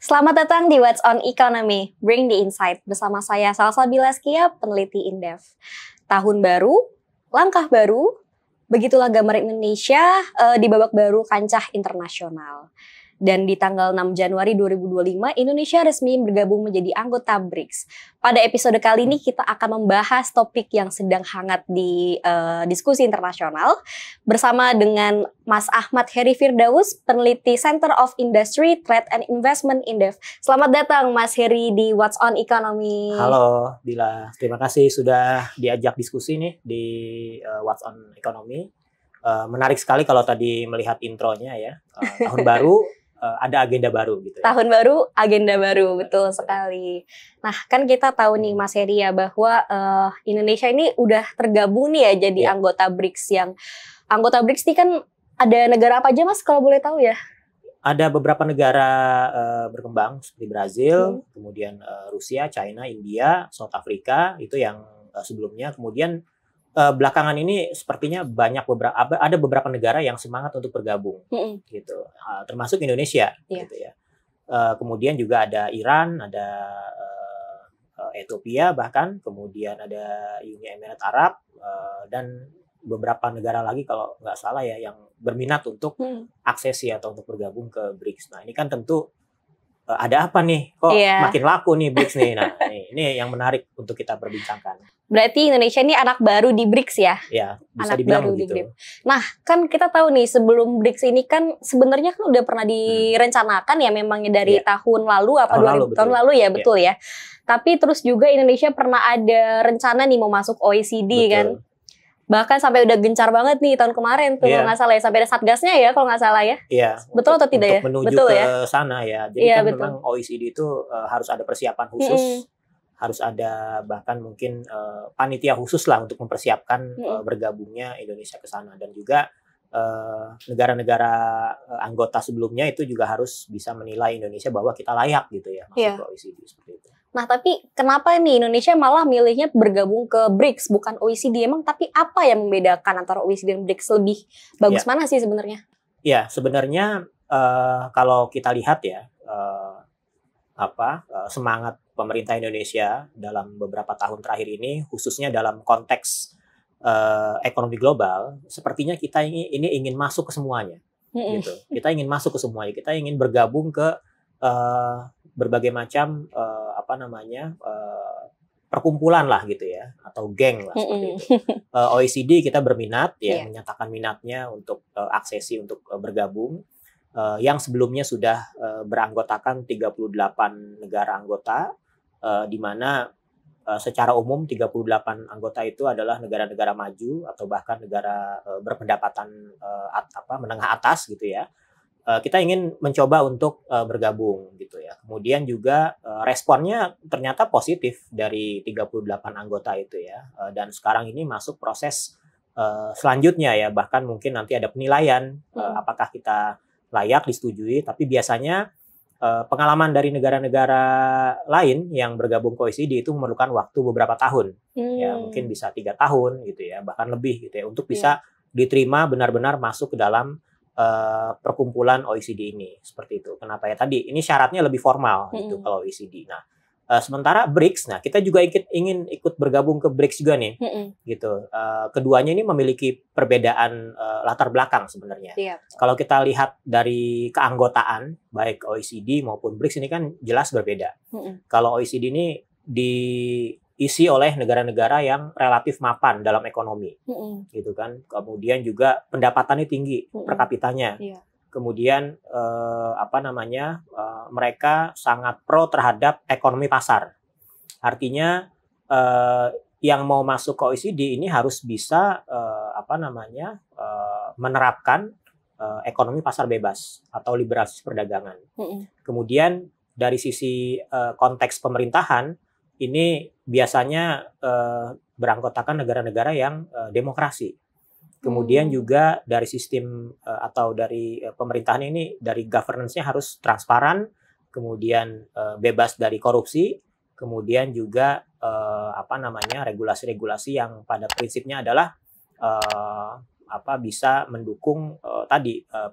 Selamat datang di What's on Economy, Bring the Insight. Bersama saya Salsabila Skia, peneliti Indef. Tahun baru, langkah baru, begitulah gambar Indonesia di babak baru kancah internasional. Dan di tanggal 6 Januari 2025, Indonesia resmi bergabung menjadi anggota BRICS. Pada episode kali ini kita akan membahas topik yang sedang hangat di diskusi internasional bersama dengan Mas Ahmad Heri Firdaus, peneliti Center of Industry, Trade and Investment Indef. Selamat datang Mas Heri di What's on Economy. Halo Bila, terima kasih sudah diajak diskusi nih di What's on Economy. Menarik sekali kalau tadi melihat intronya ya, tahun baru. Ada agenda baru gitu ya. Tahun baru, agenda baru, betul sekali. Nah, kan kita tahu nih Mas Heri ya bahwa Indonesia ini udah tergabung nih ya jadi anggota BRICS. Yang anggota BRICS ini kan ada negara apa aja Mas kalau boleh tahu ya? Ada beberapa negara berkembang seperti Brazil, kemudian Rusia, China, India, South Africa, itu yang sebelumnya. Kemudian belakangan ini sepertinya ada beberapa negara yang semangat untuk bergabung, gitu, termasuk Indonesia, gitu ya. Kemudian juga ada Iran, ada Ethiopia bahkan, kemudian ada Uni Emirat Arab dan beberapa negara lagi kalau nggak salah ya yang berminat untuk aksesi atau untuk bergabung ke BRICS. Nah ini kan tentu ada apa nih? Kok makin laku nih BRICS nih? Nah ini yang menarik untuk kita perbincangkan. Berarti Indonesia ini anak baru di BRICS ya? Ya, bisa anak dibilang baru begitu. Di BRICS. Nah, kan kita tahu nih sebelum BRICS ini kan sebenarnya kan udah pernah direncanakan ya memangnya dari tahun lalu apa tahun lalu ya, betul ya. Tapi terus juga Indonesia pernah ada rencana nih mau masuk OECD kan. Bahkan sampai udah gencar banget nih tahun kemarin tuh kalau nggak salah ya, sampai ada satgasnya ya kalau nggak salah ya. Iya. Betul atau tidak ya? Untuk menuju betul ke ya? sana ya. Jadi kan memang OECD itu harus ada persiapan khusus. Harus ada bahkan mungkin panitia khusus lah untuk mempersiapkan bergabungnya Indonesia ke sana, dan juga negara-negara anggota sebelumnya itu juga harus bisa menilai Indonesia bahwa kita layak gitu ya masuk ke OECD seperti itu. Nah tapi kenapa nih Indonesia malah milihnya bergabung ke BRICS bukan OECD? Emang tapi apa yang membedakan antara OECD dan BRICS? Lebih bagus mana sih sebenarnya? Ya sebenarnya kalau kita lihat ya semangat pemerintah Indonesia dalam beberapa tahun terakhir ini, khususnya dalam konteks ekonomi global, sepertinya kita ini ingin masuk ke semuanya, gitu. Kita ingin masuk ke semuanya, kita ingin bergabung ke berbagai macam perkumpulan lah gitu ya, atau geng lah seperti itu. OECD kita berminat ya, menyatakan minatnya untuk aksesi untuk bergabung. Yang sebelumnya sudah beranggotakan 38 negara anggota, di mana secara umum 38 anggota itu adalah negara-negara maju atau bahkan negara berpendapatan menengah atas gitu ya. Kita ingin mencoba untuk bergabung gitu ya. Kemudian juga responnya ternyata positif dari 38 anggota itu ya. Dan sekarang ini masuk proses selanjutnya ya, bahkan mungkin nanti ada penilaian apakah kita layak disetujui, tapi biasanya pengalaman dari negara-negara lain yang bergabung ke OECD itu memerlukan waktu beberapa tahun, ya mungkin bisa 3 tahun gitu ya, bahkan lebih gitu ya, untuk bisa diterima benar-benar masuk ke dalam perkumpulan OECD ini, seperti itu. Kenapa ya tadi? Ini syaratnya lebih formal gitu kalau OECD. Nah, sementara BRICS, nah kita juga ingin ikut bergabung ke BRICS juga nih, gitu. Keduanya ini memiliki perbedaan latar belakang sebenarnya. Kalau kita lihat dari keanggotaan, baik OECD maupun BRICS ini kan jelas berbeda. Kalau OECD ini diisi oleh negara-negara yang relatif mapan dalam ekonomi, gitu kan. Kemudian juga pendapatannya tinggi per kapitanya. Kemudian mereka sangat pro terhadap ekonomi pasar. Artinya yang mau masuk ke OECD ini harus bisa menerapkan ekonomi pasar bebas atau liberalisasi perdagangan. Kemudian dari sisi konteks pemerintahan ini biasanya beranggotakan negara-negara yang demokrasi. Kemudian juga dari sistem atau dari pemerintahan ini, dari governance-nya harus transparan, kemudian bebas dari korupsi, kemudian juga regulasi-regulasi yang pada prinsipnya adalah bisa mendukung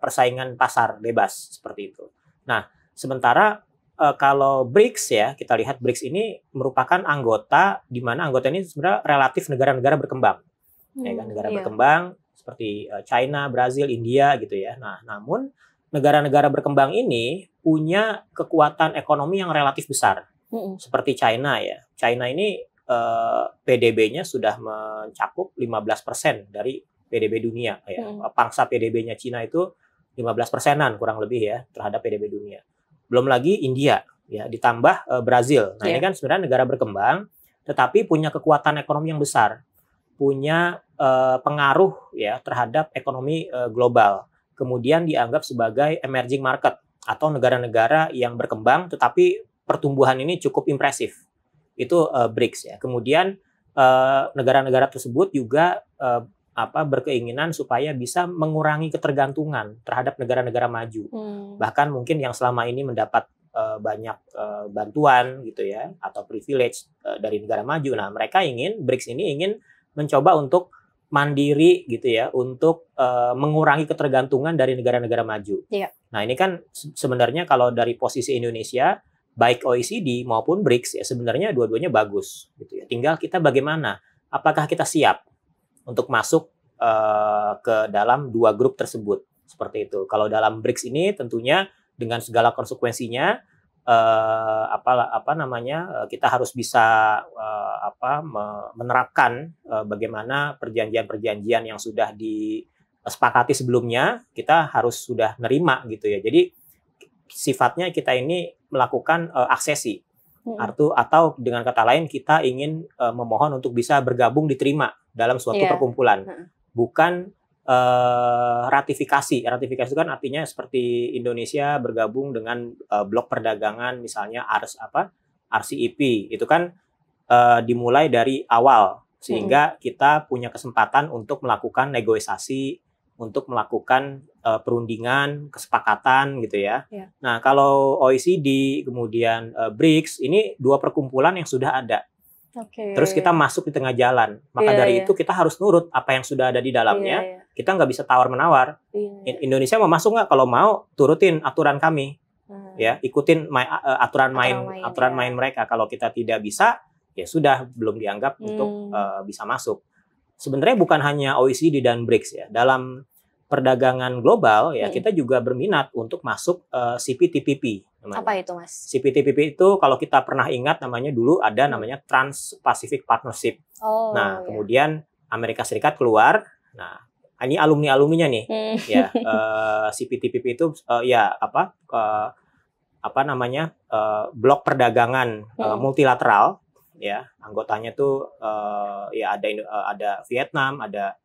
persaingan pasar bebas seperti itu. Nah, sementara kalau BRICS ya, kita lihat BRICS ini merupakan anggota di mana anggota ini sebenarnya relatif negara-negara berkembang. Ya kan, negara berkembang seperti China, Brazil, India gitu ya. Nah, namun negara-negara berkembang ini punya kekuatan ekonomi yang relatif besar. Seperti China ya. China ini PDB-nya sudah mencakup 15% dari PDB dunia ya. Pangsa PDB-nya China itu 15%-an kurang lebih ya terhadap PDB dunia. Belum lagi India ya, ditambah Brazil. Nah, ini kan sebenarnya negara berkembang tetapi punya kekuatan ekonomi yang besar. Punya pengaruh ya terhadap ekonomi global. Kemudian dianggap sebagai emerging market atau negara-negara yang berkembang tetapi pertumbuhan ini cukup impresif. Itu BRICS ya. Kemudian negara-negara tersebut juga berkeinginan supaya bisa mengurangi ketergantungan terhadap negara-negara maju. Bahkan mungkin yang selama ini mendapat banyak bantuan gitu ya atau privilege dari negara maju. Nah, mereka BRICS ini ingin mencoba untuk mandiri gitu ya, untuk mengurangi ketergantungan dari negara-negara maju. Nah, ini kan sebenarnya kalau dari posisi Indonesia, baik OECD maupun BRICS ya sebenarnya dua-duanya bagus gitu ya. Tinggal kita bagaimana, apakah kita siap untuk masuk ke dalam dua grup tersebut seperti itu. Kalau dalam BRICS ini tentunya dengan segala konsekuensinya kita harus bisa menerapkan bagaimana perjanjian-perjanjian yang sudah disepakati sebelumnya, kita harus sudah nerima gitu ya. Jadi sifatnya kita ini melakukan aksesi atau dengan kata lain kita ingin memohon untuk bisa bergabung diterima dalam suatu perkumpulan, bukan ratifikasi. Ratifikasi itu kan artinya seperti Indonesia bergabung dengan blok perdagangan misalnya RCEP itu kan dimulai dari awal sehingga kita punya kesempatan untuk melakukan negosiasi, untuk melakukan perundingan, kesepakatan gitu ya. Nah, kalau OECD kemudian BRICS ini dua perkumpulan yang sudah ada. Terus kita masuk di tengah jalan. Maka dari itu kita harus nurut apa yang sudah ada di dalamnya. Kita nggak bisa tawar-menawar. Indonesia mau masuk nggak? Kalau mau, turutin aturan kami. Ya, ikutin aturan main mereka. Kalau kita tidak bisa, ya sudah belum dianggap untuk bisa masuk. Sebenarnya bukan hanya OECD dan BRICS ya. Dalam perdagangan global ya kita juga berminat untuk masuk CPTPP. Apa itu, Mas? CPTPP itu kalau kita pernah ingat namanya namanya Trans-Pacific Partnership. Kemudian Amerika Serikat keluar. Nah, ini alumninya nih. Ya, CPTPP itu blok perdagangan multilateral ya. Anggotanya tuh ada Vietnam, ada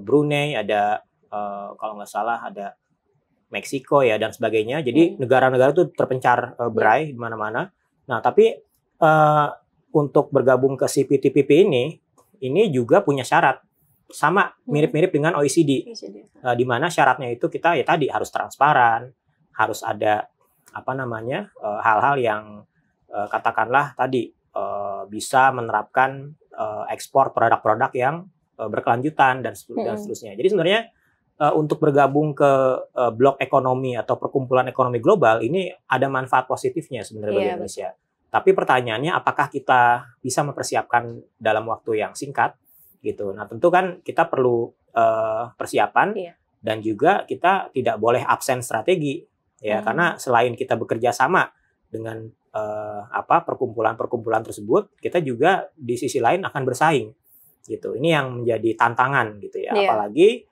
Brunei, ada kalau nggak salah ada Meksiko ya dan sebagainya. Jadi negara-negara itu terpencar berai di mana-mana. Nah, tapi untuk bergabung ke CPTPP ini juga punya syarat sama mirip-mirip dengan OECD. Di mana syaratnya itu kita ya tadi harus transparan, harus ada hal-hal yang katakanlah tadi bisa menerapkan ekspor produk-produk yang berkelanjutan dan seterusnya. Jadi sebenarnya untuk bergabung ke blok ekonomi atau perkumpulan ekonomi global ini ada manfaat positifnya sebenarnya bagi Indonesia. Tapi pertanyaannya apakah kita bisa mempersiapkan dalam waktu yang singkat gitu. Nah, tentu kan kita perlu persiapan dan juga kita tidak boleh absen strategi ya karena selain kita bekerja sama dengan perkumpulan-perkumpulan tersebut, kita juga di sisi lain akan bersaing gitu. Ini yang menjadi tantangan gitu ya. Apalagi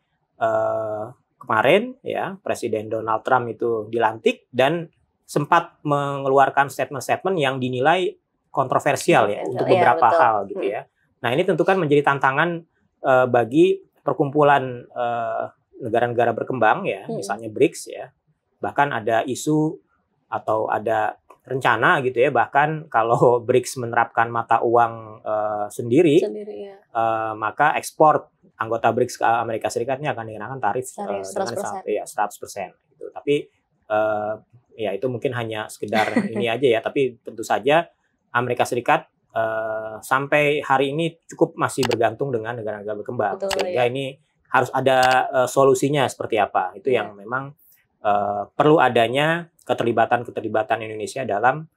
kemarin ya Presiden Donald Trump itu dilantik dan sempat mengeluarkan statement-statement yang dinilai kontroversial ya untuk beberapa hal gitu ya. Nah, ini tentu kan menjadi tantangan bagi perkumpulan negara-negara berkembang ya, misalnya BRICS ya. Bahkan ada isu atau ada rencana gitu ya, bahkan kalau BRICS menerapkan mata uang sendiri maka ekspor anggota BRICS ke Amerika Serikat ini akan dikenakan tarif 100%. Dengan 100% gitu. Tapi ya itu mungkin hanya sekedar ini aja ya, tapi tentu saja Amerika Serikat sampai hari ini cukup masih bergantung dengan negara-negara berkembang. Sehingga ini harus ada solusinya seperti apa. Itu yang memang perlu adanya keterlibatan Indonesia dalam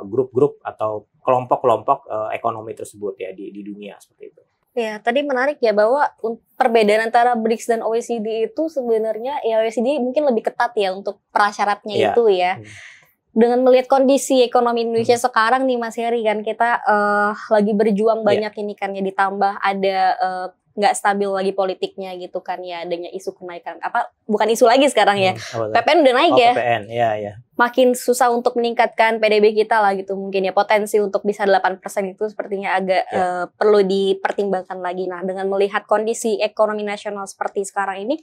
grup-grup atau kelompok-kelompok ekonomi tersebut ya di dunia seperti itu. Ya, tadi menarik ya bahwa perbedaan antara BRICS dan OECD itu sebenarnya ya OECD mungkin lebih ketat ya untuk prasyaratnya itu ya. Dengan melihat kondisi ekonomi Indonesia sekarang nih Mas Heri kan kita lagi berjuang banyak ini kan ya, ditambah ada nggak stabil lagi politiknya gitu kan ya, adanya isu kenaikan bukan isu lagi sekarang ya, PPN udah naik ya. PPN, ya. Makin susah untuk meningkatkan PDB kita lah gitu, mungkin ya potensi untuk bisa 8% itu sepertinya agak perlu dipertimbangkan lagi. Nah, dengan melihat kondisi ekonomi nasional seperti sekarang ini,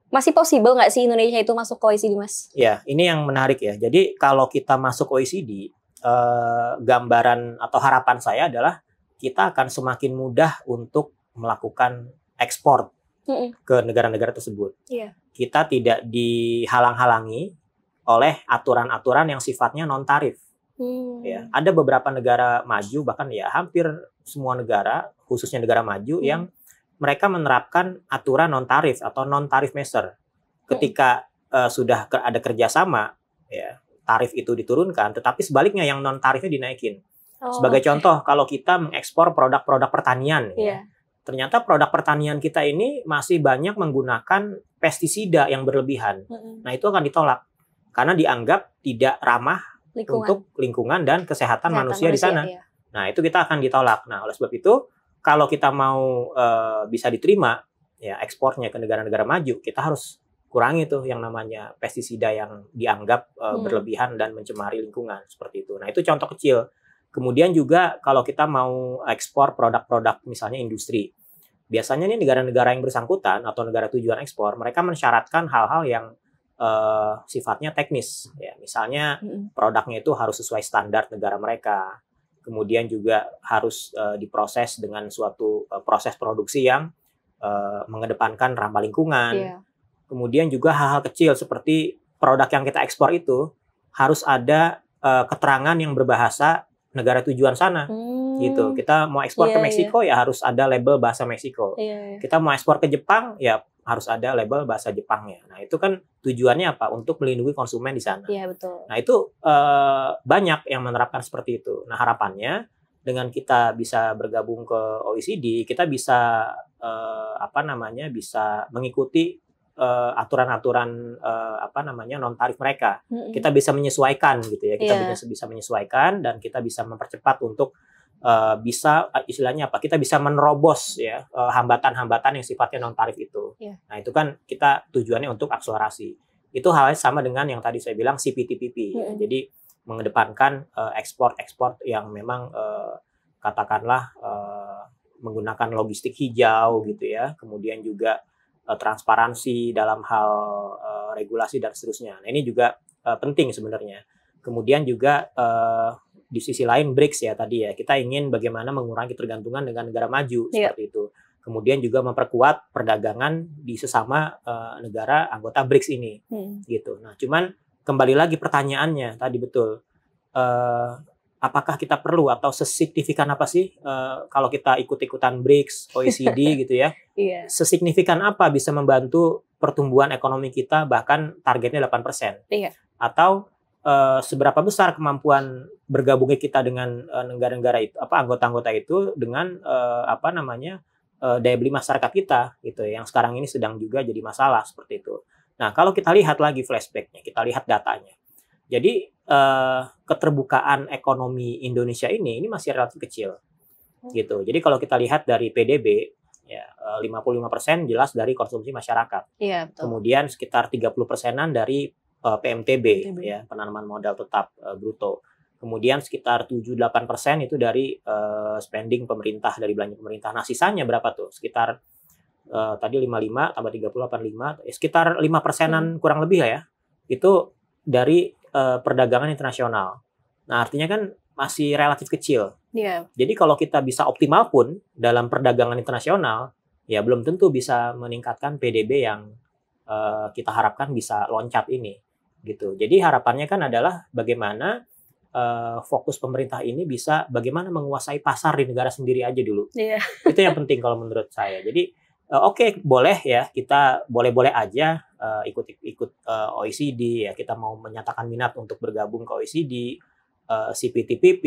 masih possible nggak sih Indonesia itu masuk ke OECD, Mas? Ya, ini yang menarik ya. Jadi kalau kita masuk OECD, gambaran atau harapan saya adalah kita akan semakin mudah untuk melakukan ekspor ke negara-negara tersebut. Kita tidak dihalang-halangi oleh aturan-aturan yang sifatnya non-tarif. Ya, ada beberapa negara maju, bahkan ya hampir semua negara, khususnya negara maju yang mereka menerapkan aturan non-tarif atau non-tarif measure. Ketika sudah ada kerjasama, ya tarif itu diturunkan, tetapi sebaliknya yang non-tarifnya dinaikin. Sebagai contoh, kalau kita mengekspor produk-produk pertanian, ternyata produk pertanian kita ini masih banyak menggunakan pestisida yang berlebihan. Nah, itu akan ditolak karena dianggap tidak ramah untuk lingkungan dan kesehatan manusia di sana. Nah, itu kita akan ditolak. Nah, oleh sebab itu, kalau kita mau bisa diterima ya ekspornya ke negara-negara maju, kita harus kurangi tuh yang namanya pestisida yang dianggap berlebihan dan mencemari lingkungan seperti itu. Nah, itu contoh kecil. Kemudian juga kalau kita mau ekspor produk-produk misalnya industri, biasanya nih negara-negara yang bersangkutan atau negara tujuan ekspor, mereka mensyaratkan hal-hal yang sifatnya teknis. Ya, misalnya produknya itu harus sesuai standar negara mereka. Kemudian juga harus diproses dengan suatu proses produksi yang mengedepankan ramah lingkungan. Kemudian juga hal-hal kecil seperti produk yang kita ekspor itu harus ada keterangan yang berbahasa negara tujuan sana, gitu. Kita mau ekspor ke Meksiko ya harus ada label bahasa Meksiko. Kita mau ekspor ke Jepang ya harus ada label bahasa Jepangnya. Nah, itu kan tujuannya apa? Untuk melindungi konsumen di sana. Iya, betul. Nah, itu banyak yang menerapkan seperti itu. Nah, harapannya dengan kita bisa bergabung ke OECD, kita bisa bisa mengikuti aturan-aturan non tarif mereka. Kita bisa menyesuaikan gitu ya. Kita bisa menyesuaikan dan kita bisa mempercepat untuk bisa istilahnya apa? Kita bisa menerobos ya hambatan-hambatan yang sifatnya non tarif itu. Nah, itu kan kita tujuannya untuk akselerasi. Itu halnya sama dengan yang tadi saya bilang CPTPP. Ya. Jadi mengedepankan ekspor-ekspor yang memang katakanlah menggunakan logistik hijau gitu ya. Kemudian juga transparansi dalam hal regulasi dan seterusnya. Nah, ini juga penting sebenarnya. Kemudian juga di sisi lain BRICS ya tadi ya, kita ingin bagaimana mengurangi ketergantungan dengan negara maju seperti itu. Kemudian juga memperkuat perdagangan di sesama negara anggota BRICS ini, gitu. Nah, cuman kembali lagi pertanyaannya tadi betul, apakah kita perlu atau sesignifikan apa sih kalau kita ikut-ikutan BRICS, OECD gitu ya? Sesignifikan apa bisa membantu pertumbuhan ekonomi kita bahkan targetnya 8%? Atau seberapa besar kemampuan bergabungnya kita dengan negara-negara itu, anggota-anggota itu dengan daya beli masyarakat kita gitu ya, yang sekarang ini sedang juga jadi masalah seperti itu. Nah, kalau kita lihat lagi flashbacknya, kita lihat datanya. Jadi keterbukaan ekonomi Indonesia ini masih relatif kecil, gitu. Jadi kalau kita lihat dari PDB, ya 55% jelas dari konsumsi masyarakat. Iya, betul. Kemudian sekitar 30%-an dari PMTB, ya penanaman modal tetap bruto. Kemudian sekitar 7-8% itu dari spending pemerintah, dari belanja pemerintah. Nah, sisanya berapa tuh? Sekitar tadi 55 tambah 30 85, sekitar 5%-an kurang lebih lah ya. Itu dari perdagangan internasional. Nah, artinya kan masih relatif kecil. Jadi kalau kita bisa optimal pun dalam perdagangan internasional, ya belum tentu bisa meningkatkan PDB yang kita harapkan bisa loncat ini, gitu. Jadi harapannya kan adalah bagaimana fokus pemerintah ini bisa bagaimana menguasai pasar di negara sendiri aja dulu. Itu yang penting kalau menurut saya. Jadi Oke, boleh ya, kita boleh-boleh aja ikut OECD ya, kita mau menyatakan minat untuk bergabung ke OECD, CPTPP,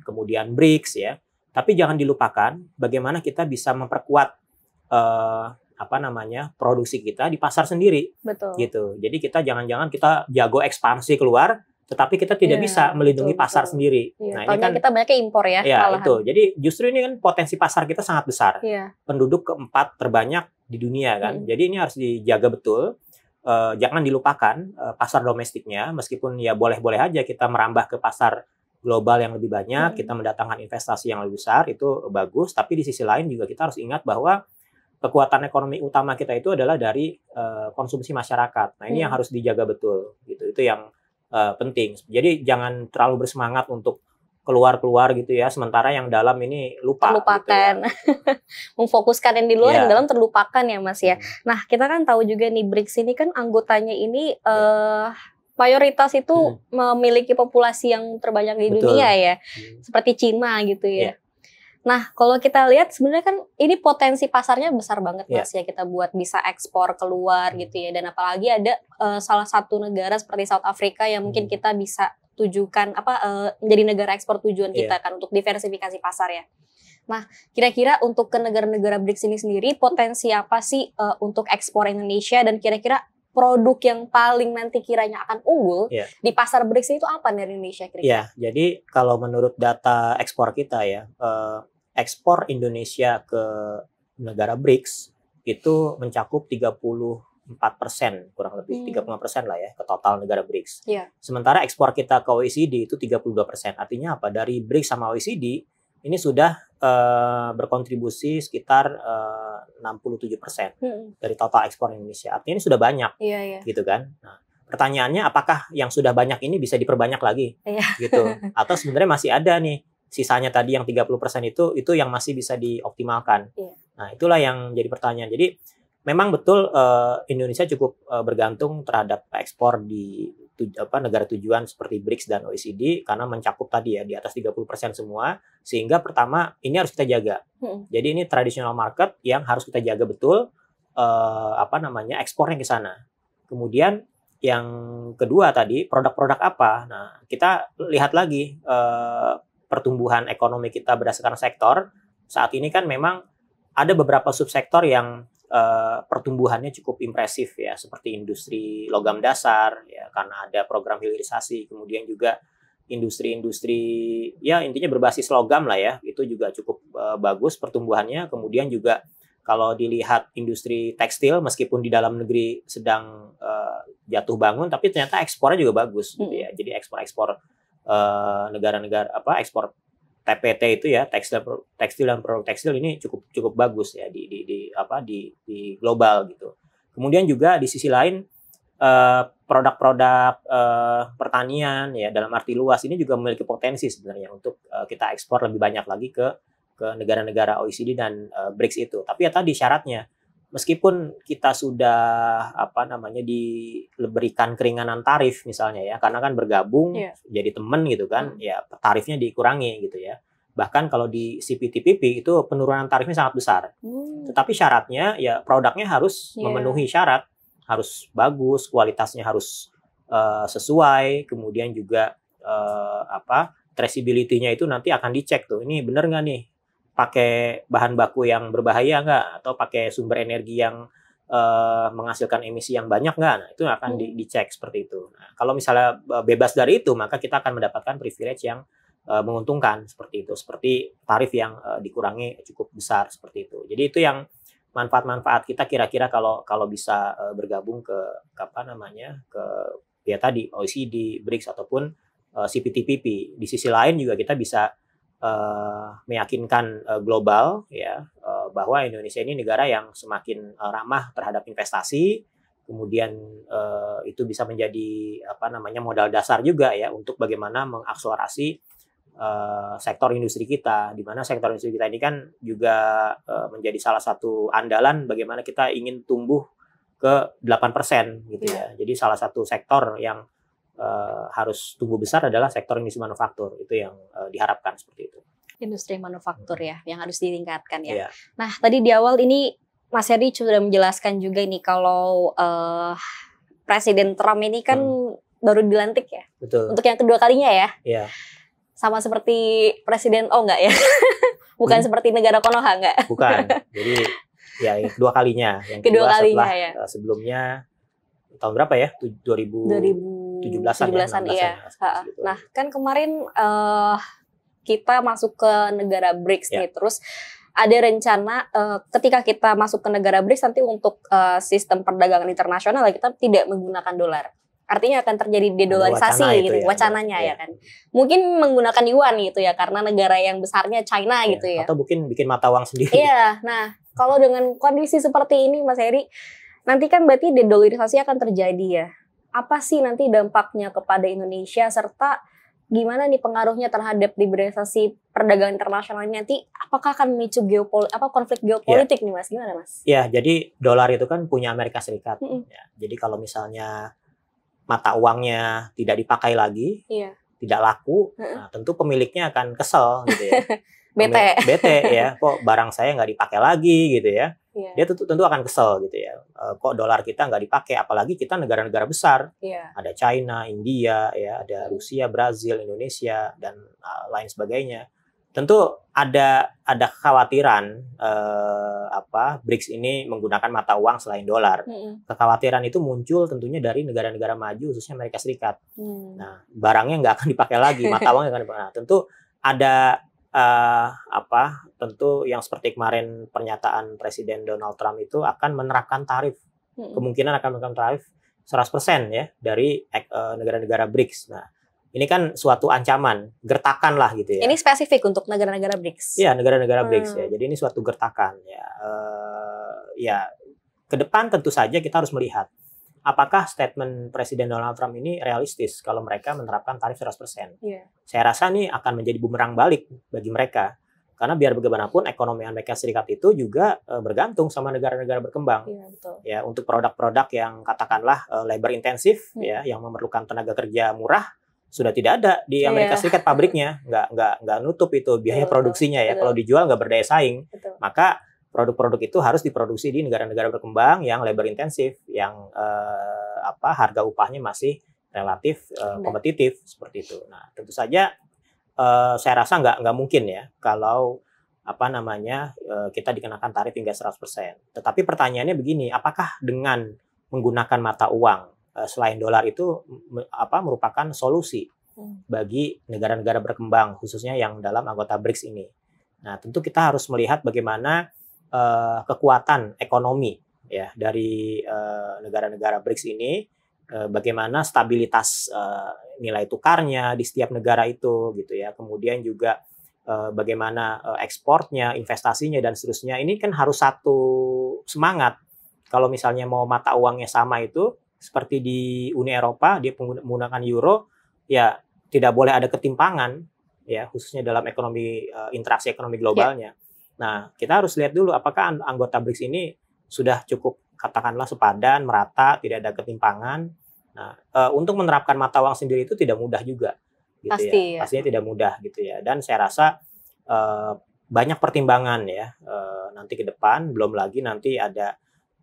kemudian BRICS ya. Tapi jangan dilupakan bagaimana kita bisa memperkuat produksi kita di pasar sendiri. Betul. Gitu. Jadi jangan-jangan kita jago ekspansi keluar, tetapi kita tidak bisa melindungi pasar sendiri. Nah, ini kan kita banyaknya impor ya. Ya, itu. Jadi justru ini kan potensi pasar kita sangat besar. Penduduk keempat terbanyak di dunia kan. Jadi ini harus dijaga betul. Jangan dilupakan pasar domestiknya, meskipun ya boleh-boleh aja kita merambah ke pasar global yang lebih banyak, kita mendatangkan investasi yang lebih besar, itu bagus. Tapi di sisi lain juga kita harus ingat bahwa kekuatan ekonomi utama kita itu adalah dari konsumsi masyarakat. Nah, ini yang harus dijaga betul. Gitu. Itu yang penting. Jadi jangan terlalu bersemangat untuk keluar gitu ya, sementara yang dalam ini terlupakan. Gitu ya. Memfokuskan yang di luar, yang dalam terlupakan ya Mas ya. Nah, kita kan tahu juga nih BRICS ini kan anggotanya ini mayoritas itu memiliki populasi yang terbanyak di dunia ya. Seperti Cina gitu ya. Nah, kalau kita lihat sebenarnya kan ini potensi pasarnya besar banget Mas ya, kita buat bisa ekspor keluar gitu ya. Dan apalagi ada salah satu negara seperti South Africa yang mungkin kita bisa tujukan menjadi negara ekspor tujuan kita kan untuk diversifikasi pasar ya. Nah, kira-kira untuk ke negara-negara BRICS ini sendiri potensi apa sih untuk ekspor Indonesia, dan kira-kira produk yang paling nanti kiranya akan unggul di pasar BRICS itu apa dari Indonesia kira-kira? Jadi kalau menurut data ekspor kita ya, ekspor Indonesia ke negara BRICS itu mencakup 34%, kurang lebih 35% lah ya ke total negara BRICS. Sementara ekspor kita ke OECD itu 32%. Artinya apa? Dari BRICS sama OECD ini sudah berkontribusi sekitar 67% dari total ekspor Indonesia. Artinya ini sudah banyak, gitu kan? Nah, pertanyaannya apakah yang sudah banyak ini bisa diperbanyak lagi, gitu? Atau sebenarnya masih ada nih sisanya tadi yang 30% itu yang masih bisa dioptimalkan. Nah, itulah yang jadi pertanyaan. Jadi memang betul Indonesia cukup bergantung terhadap ekspor di negara tujuan seperti BRICS dan OECD karena mencakup tadi ya di atas 30% semua, sehingga pertama ini harus kita jaga. Jadi ini traditional market yang harus kita jaga betul ekspornya ke sana. Kemudian yang kedua tadi produk-produk apa? Nah, kita lihat lagi pertumbuhan ekonomi kita berdasarkan sektor. Saat ini kan memang ada beberapa subsektor yang pertumbuhannya cukup impresif ya, seperti industri logam dasar ya, karena ada program hilirisasi, kemudian juga industri-industri ya intinya berbasis logam lah ya, itu juga cukup bagus pertumbuhannya. Kemudian juga kalau dilihat industri tekstil, meskipun di dalam negeri sedang jatuh bangun, tapi ternyata ekspornya juga bagus gitu ya. Jadi ekspor negara-negara ekspor TPT itu ya, tekstil dan produk tekstil ini cukup bagus ya di global gitu. Kemudian juga di sisi lain produk-produk pertanian ya dalam arti luas ini juga memiliki potensi sebenarnya untuk kita ekspor lebih banyak lagi ke negara-negara OECD dan BRICS itu. Tapi ya tadi syaratnya, meskipun kita sudah diberikan keringanan tarif misalnya ya, karena kan bergabung jadi teman gitu kan, ya tarifnya dikurangi gitu ya. Bahkan kalau di CPTPP itu penurunan tarifnya sangat besar. Tetapi syaratnya ya produknya harus memenuhi syarat, harus bagus, kualitasnya harus sesuai, kemudian juga traceability-nya itu nanti akan dicek tuh, ini bener nggak nih pakai bahan baku yang berbahaya nggak, atau pakai sumber energi yang menghasilkan emisi yang banyak nggak. Nah, itu akan dicek seperti itu. Nah, kalau misalnya bebas dari itu, maka kita akan mendapatkan privilege yang menguntungkan seperti itu, seperti tarif yang dikurangi cukup besar seperti itu. Jadi itu yang manfaat-manfaat kita kira-kira kalau bisa bergabung ke ya tadi OECD, BRICS ataupun CPTPP. Di sisi lain juga kita bisa meyakinkan global ya bahwa Indonesia ini negara yang semakin ramah terhadap investasi, kemudian itu bisa menjadi modal dasar juga ya untuk bagaimana mengakselerasi sektor industri kita, di mana sektor industri kita ini kan juga menjadi salah satu andalan bagaimana kita ingin tumbuh ke 8% gitu ya. Jadi salah satu sektor yang harus tumbuh besar adalah sektor industri manufaktur, itu yang diharapkan seperti itu. Industri manufaktur ya, yang harus ditingkatkan ya. Nah, tadi di awal ini Mas Heri sudah menjelaskan juga nih kalau Presiden Trump ini kan baru dilantik ya. Betul. Untuk yang kedua kalinya ya. Iya. Sama seperti Presiden enggak ya? Bukan seperti negara Konoha enggak? Bukan. Jadi ya yang kedua kalinya. Yang kedua kalinya setelah, ya. Sebelumnya tahun berapa ya? 2017-an ya. Iya. Nah, kan kemarin kita masuk ke negara BRICS nih. Terus ada rencana ketika kita masuk ke negara BRICS nanti untuk sistem perdagangan internasional kita tidak menggunakan dolar. Artinya akan terjadi dedolarisasi gitu, ya, wacananya ya kan. Mungkin menggunakan yuan gitu ya, karena negara yang besarnya China gitu ya. Atau mungkin bikin mata uang sendiri. Iya, nah kalau dengan kondisi seperti ini Mas Heri, nanti kan berarti dedolarisasi akan terjadi ya. Apa sih nanti dampaknya kepada Indonesia, serta gimana nih pengaruhnya terhadap liberalisasi perdagangan internasional nanti? Apakah akan memicu konflik geopolitik nih Mas? Gimana Mas? Ya, jadi dolar itu kan punya Amerika Serikat. Ya, jadi kalau misalnya mata uangnya tidak dipakai lagi, tidak laku, nah, tentu pemiliknya akan kesel gitu ya. Bete ya, kok barang saya nggak dipakai lagi gitu ya. Dia tentu akan kesel gitu ya. Kok dolar kita nggak dipakai, apalagi kita negara-negara besar. Ada China, India, ya, ada Rusia, Brazil, Indonesia, dan lain sebagainya. Tentu ada kekhawatiran BRICS ini menggunakan mata uang selain dolar. Kekhawatiran itu muncul tentunya dari negara-negara maju, khususnya Amerika Serikat. Nah, barangnya nggak akan dipakai lagi, mata uangnya akan dipakai. Nah, tentu ada tentu yang seperti kemarin pernyataan Presiden Donald Trump itu akan menerapkan tarif. Kemungkinan akan menerapkan tarif 100% ya dari negara-negara BRICS. Nah, ini kan suatu ancaman, gertakan lah gitu ya. Ini spesifik untuk negara-negara BRICS. Iya, negara-negara BRICS ya. Jadi ini suatu gertakan ya. Ya, ke depan tentu saja kita harus melihat apakah statement Presiden Donald Trump ini realistis kalau mereka menerapkan tarif 100%. Saya rasa ini akan menjadi bumerang balik bagi mereka. Karena biar bagaimanapun ekonomi Amerika Serikat itu juga bergantung sama negara-negara berkembang. Betul. Ya, untuk produk-produk yang katakanlah labor intensif ya, yang memerlukan tenaga kerja murah, sudah tidak ada di Amerika Serikat pabriknya, nggak nutup itu biaya produksinya ya. Kalau dijual nggak berdaya saing, maka produk-produk itu harus diproduksi di negara-negara berkembang yang labor intensif, yang harga upahnya masih relatif kompetitif seperti itu. Nah, tentu saja saya rasa nggak mungkin ya kalau kita dikenakan tarif hingga 100%. Tetapi pertanyaannya begini, apakah dengan menggunakan mata uang selain dolar itu merupakan solusi bagi negara-negara berkembang, khususnya yang dalam anggota BRICS ini. Nah, tentu kita harus melihat bagaimana kekuatan ekonomi ya dari negara-negara BRICS ini, bagaimana stabilitas nilai tukarnya di setiap negara itu gitu ya. Kemudian juga bagaimana ekspornya, investasinya dan seterusnya. Ini kan harus satu semangat. Kalau misalnya mau mata uangnya sama itu seperti di Uni Eropa, dia menggunakan euro, ya tidak boleh ada ketimpangan, ya khususnya dalam interaksi ekonomi globalnya. Nah, kita harus lihat dulu apakah anggota BRICS ini sudah cukup katakanlah sepadan, merata, tidak ada ketimpangan. Nah, untuk menerapkan mata uang sendiri itu tidak mudah juga, gitu ya. Pastinya tidak mudah, gitu ya. Dan saya rasa banyak pertimbangan ya nanti ke depan, belum lagi nanti ada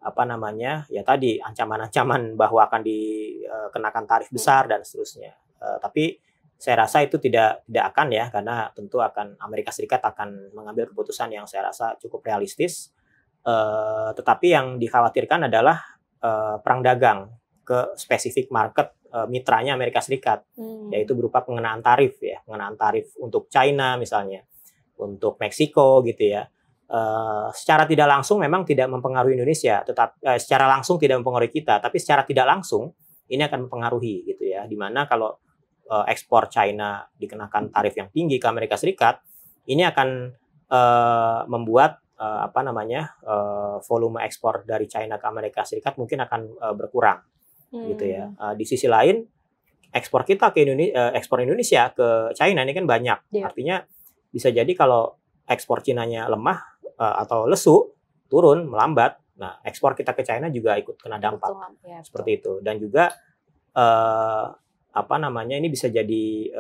ya tadi ancaman-ancaman bahwa akan dikenakan tarif besar dan seterusnya. Tapi saya rasa itu tidak akan ya, karena tentu Amerika Serikat akan mengambil keputusan yang saya rasa cukup realistis. Tetapi yang dikhawatirkan adalah perang dagang ke spesifik market mitranya Amerika Serikat, yaitu berupa pengenaan tarif ya, pengenaan tarif untuk China misalnya, untuk Meksiko gitu ya. Secara tidak langsung memang tidak mempengaruhi Indonesia, secara langsung tidak mempengaruhi kita, tapi secara tidak langsung ini akan mempengaruhi gitu ya. Dimana kalau ekspor China dikenakan tarif yang tinggi ke Amerika Serikat, ini akan membuat volume ekspor dari China ke Amerika Serikat mungkin akan berkurang gitu ya. Di sisi lain ekspor kita ke ekspor Indonesia ke China ini kan banyak, artinya bisa jadi kalau ekspor Chinanya lemah atau lesu, turun, melambat, nah ekspor kita ke China juga ikut kena dampak seperti itu. Dan juga apa namanya, ini bisa jadi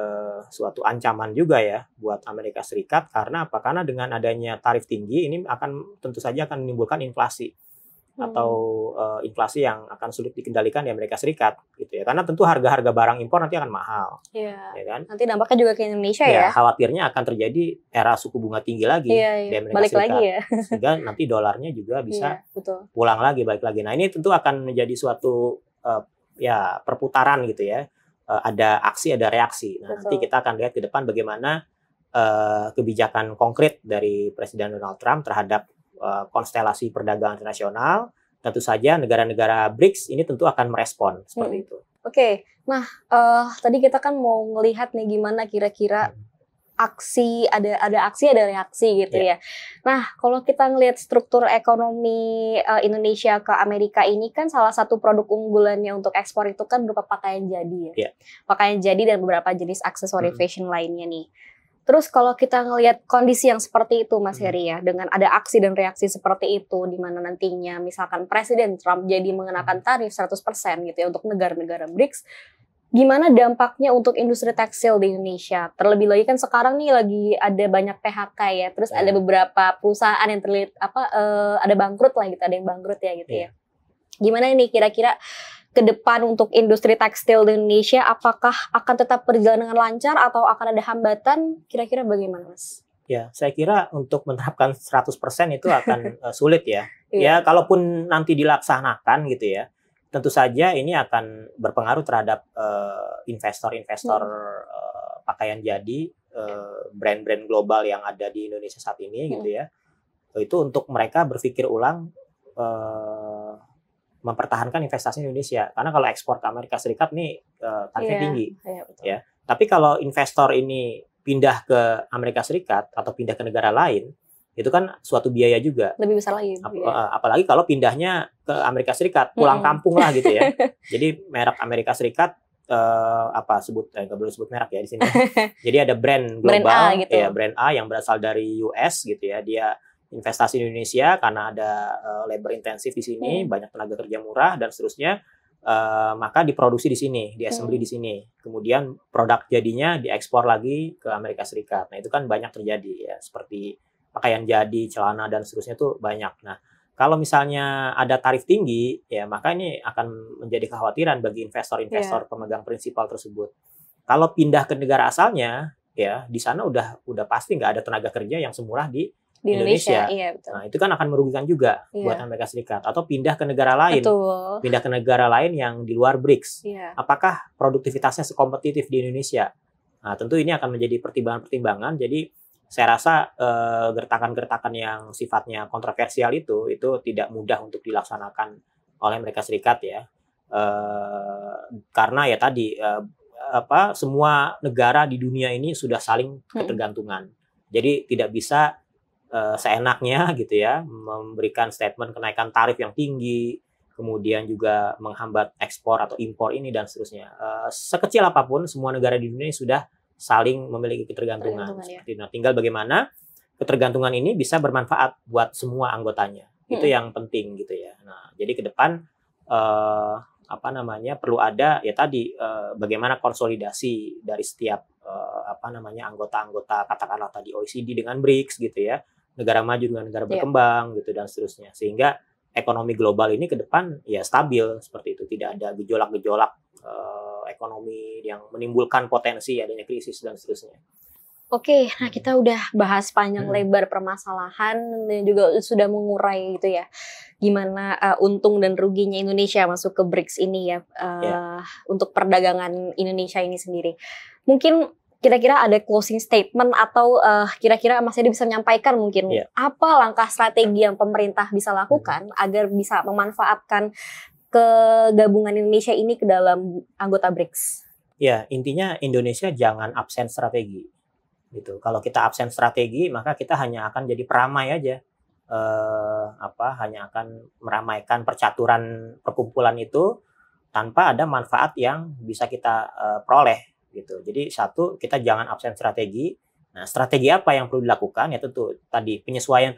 suatu ancaman juga ya buat Amerika Serikat. Karena apa? Karena dengan adanya tarif tinggi ini akan tentu saja akan menimbulkan inflasi atau inflasi yang akan sulit dikendalikan di Amerika Serikat gitu ya. Karena tentu harga-harga barang impor nanti akan mahal. Iya. Ya kan? Nanti dampaknya juga ke Indonesia Ya, ya. khawatirnya akan terjadi era suku bunga tinggi lagi Iya. di Amerika Balik Serikat. lagi ya. Sehingga nanti dolarnya juga bisa Iya, betul. pulang lagi, balik lagi. Nah, ini tentu akan menjadi suatu ya perputaran gitu ya. Ada aksi, ada reaksi. Nah, nanti kita akan lihat ke depan bagaimana kebijakan konkret dari Presiden Donald Trump terhadap konstelasi perdagangan internasional. Tentu saja negara-negara BRICS ini tentu akan merespon seperti itu. Oke. Nah, tadi kita kan mau ngelihat nih gimana kira-kira aksi, ada aksi, ada reaksi gitu ya. Nah, kalau kita ngelihat struktur ekonomi Indonesia ke Amerika ini kan salah satu produk unggulannya untuk ekspor itu kan berupa pakaian jadi ya. Pakaian jadi dan beberapa jenis aksesori fashion lainnya nih. Terus kalau kita ngelihat kondisi yang seperti itu Mas Heri ya, dengan ada aksi dan reaksi seperti itu di mana nantinya misalkan Presiden Trump jadi mengenakan tarif 100% gitu ya untuk negara-negara BRICS, gimana dampaknya untuk industri tekstil di Indonesia? Terlebih lagi kan sekarang nih lagi ada banyak PHK ya, terus ada beberapa perusahaan yang terlihat ada bangkrut lah gitu, ada yang bangkrut ya gitu ya. Gimana ini kira-kira ke depan untuk industri tekstil di Indonesia, apakah akan tetap berjalan dengan lancar atau akan ada hambatan? Kira-kira bagaimana, Mas? Ya, saya kira untuk menerapkan 100% itu akan sulit ya. Ya, kalaupun nanti dilaksanakan gitu ya, tentu saja ini akan berpengaruh terhadap investor-investor pakaian jadi, brand-brand global yang ada di Indonesia saat ini gitu ya. Itu untuk mereka berpikir ulang mempertahankan investasi Indonesia. Karena kalau ekspor ke Amerika Serikat nih tarifnya tinggi. Ya. Tapi kalau investor ini pindah ke Amerika Serikat atau pindah ke negara lain, itu kan suatu biaya juga. Lebih besar lagi. Apalagi kalau pindahnya ke Amerika Serikat, pulang kampung lah gitu ya. Jadi merek Amerika Serikat nggak boleh sebut merek ya di sini. Jadi ada brand global, brand A, gitu. Ya brand A yang berasal dari US gitu ya. Dia investasi di Indonesia karena ada labor intensif di sini, banyak tenaga kerja murah dan seterusnya. Maka diproduksi di sini, di-assembly di sini. Kemudian produk jadinya diekspor lagi ke Amerika Serikat. Nah, itu kan banyak terjadi ya, seperti pakaian jadi, celana dan seterusnya itu banyak. Nah, kalau misalnya ada tarif tinggi, ya maka ini akan menjadi kekhawatiran bagi investor-investor pemegang prinsipal tersebut. Kalau pindah ke negara asalnya, ya di sana udah pasti nggak ada tenaga kerja yang semurah di Indonesia. Iya, betul. Nah, itu kan akan merugikan juga buat Amerika Serikat. Atau pindah ke negara lain. Betul. Pindah ke negara lain yang di luar BRICS. Apakah produktivitasnya sekompetitif di Indonesia? Nah, tentu ini akan menjadi pertimbangan-pertimbangan. Jadi, saya rasa gertakan-gertakan yang sifatnya kontroversial itu tidak mudah untuk dilaksanakan oleh Amerika Serikat ya. Karena ya tadi, semua negara di dunia ini sudah saling ketergantungan. Jadi, tidak bisa seenaknya gitu ya memberikan statement kenaikan tarif yang tinggi, kemudian juga menghambat ekspor atau impor ini dan seterusnya. Sekecil apapun semua negara di dunia sudah saling memiliki ketergantungan. Nah, tinggal bagaimana ketergantungan ini bisa bermanfaat buat semua anggotanya. Itu yang penting gitu ya. Nah, jadi ke depan perlu ada ya tadi bagaimana konsolidasi dari setiap anggota-anggota katakanlah tadi OECD dengan BRICS gitu ya. Negara maju dengan negara berkembang gitu dan seterusnya, sehingga ekonomi global ini ke depan ya stabil seperti itu, tidak ada gejolak-gejolak ekonomi yang menimbulkan potensi adanya krisis dan seterusnya. Oke, nah kita udah bahas panjang lebar permasalahan dan juga sudah mengurai gitu ya, gimana untung dan ruginya Indonesia masuk ke BRICS ini ya, untuk perdagangan Indonesia ini sendiri. Mungkin kira-kira ada closing statement atau kira-kira Mas Hedi bisa menyampaikan mungkin apa langkah strategi yang pemerintah bisa lakukan agar bisa memanfaatkan kegabungan Indonesia ini ke dalam anggota BRICS? Ya, intinya Indonesia jangan absen strategi. Gitu. Kalau kita absen strategi, maka kita hanya akan jadi peramai aja. Hanya akan meramaikan percaturan perkumpulan itu tanpa ada manfaat yang bisa kita peroleh. Gitu. Jadi satu, kita jangan absen strategi. Nah, strategi apa yang perlu dilakukan? Ya tentu tadi penyesuaian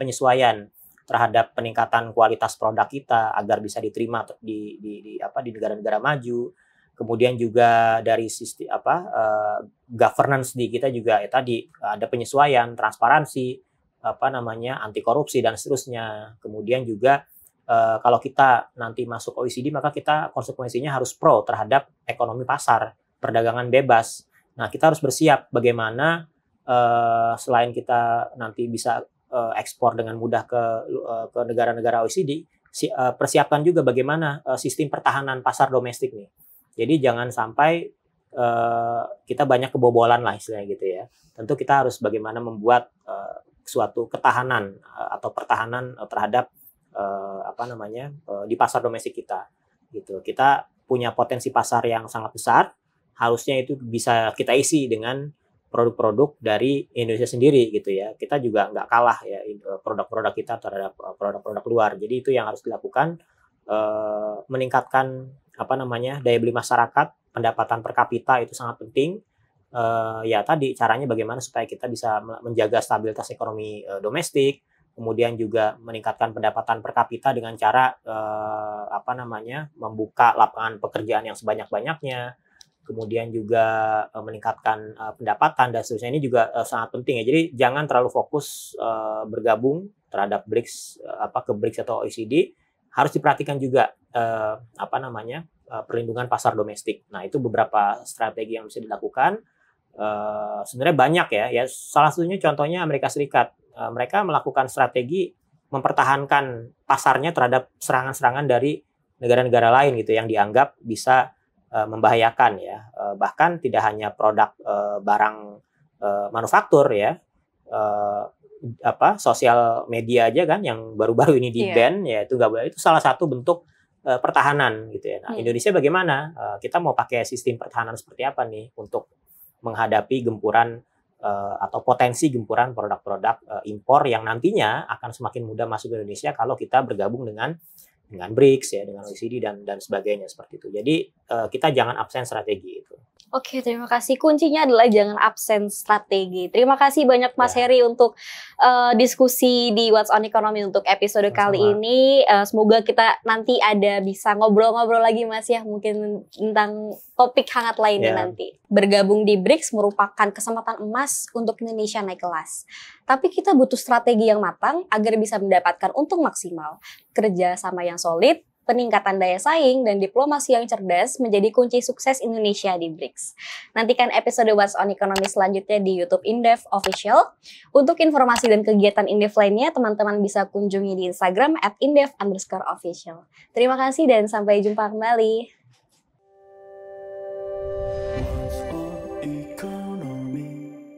terhadap peningkatan kualitas produk kita agar bisa diterima di negara-negara maju. Kemudian juga dari sistem governance di kita juga ya tadi ada penyesuaian, transparansi, anti korupsi dan seterusnya. Kemudian juga kalau kita nanti masuk OECD maka kita konsekuensinya harus pro terhadap ekonomi pasar, perdagangan bebas. Nah, kita harus bersiap bagaimana selain kita nanti bisa ekspor dengan mudah ke negara-negara OECD, persiapkan juga bagaimana sistem pertahanan pasar domestik nih. Jadi jangan sampai kita banyak kebobolan lah istilahnya gitu ya. Tentu kita harus bagaimana membuat suatu ketahanan atau pertahanan terhadap di pasar domestik kita gitu. Kita punya potensi pasar yang sangat besar, harusnya itu bisa kita isi dengan produk-produk dari Indonesia sendiri gitu ya. Kita juga nggak kalah ya produk-produk kita terhadap produk-produk luar. Jadi itu yang harus dilakukan, meningkatkan daya beli masyarakat, pendapatan per kapita itu sangat penting. Ya tadi caranya bagaimana supaya kita bisa menjaga stabilitas ekonomi domestik, kemudian juga meningkatkan pendapatan per kapita dengan cara membuka lapangan pekerjaan yang sebanyak-banyaknya, kemudian juga meningkatkan pendapatan dan seterusnya. Ini juga sangat penting ya. Jadi jangan terlalu fokus bergabung terhadap BRICS ke BRICS atau OECD. Harus diperhatikan juga perlindungan pasar domestik. Nah, itu beberapa strategi yang bisa dilakukan. Sebenarnya banyak ya. Salah satunya contohnya Amerika Serikat. Mereka melakukan strategi mempertahankan pasarnya terhadap serangan-serangan dari negara-negara lain gitu yang dianggap bisa membahayakan ya. Bahkan tidak hanya produk barang manufaktur ya. Sosial media aja kan yang baru-baru ini di ban ya, itu nggak boleh. Itu salah satu bentuk pertahanan gitu ya. Nah, Indonesia bagaimana? Kita mau pakai sistem pertahanan seperti apa nih untuk menghadapi gempuran atau potensi gempuran produk-produk impor yang nantinya akan semakin mudah masuk ke Indonesia kalau kita bergabung dengan BRICS ya, dengan OECD dan sebagainya seperti itu. Jadi kita jangan absen strategi itu. Oke, terima kasih. Kuncinya adalah jangan absen strategi. Terima kasih banyak Mas Heri untuk diskusi di What's on Economy untuk episode kali ini. Semoga kita nanti ada bisa ngobrol-ngobrol lagi Mas ya, mungkin tentang topik hangat lainnya nanti. Bergabung di BRICS merupakan kesempatan emas untuk Indonesia naik kelas. Tapi kita butuh strategi yang matang agar bisa mendapatkan untung maksimal. Kerja sama yang solid, peningkatan daya saing, dan diplomasi yang cerdas menjadi kunci sukses Indonesia di BRICS. Nantikan episode What's on Economy selanjutnya di YouTube Indef Official. Untuk informasi dan kegiatan Indef lainnya, teman-teman bisa kunjungi di Instagram @indef_official. Terima kasih dan sampai jumpa kembali.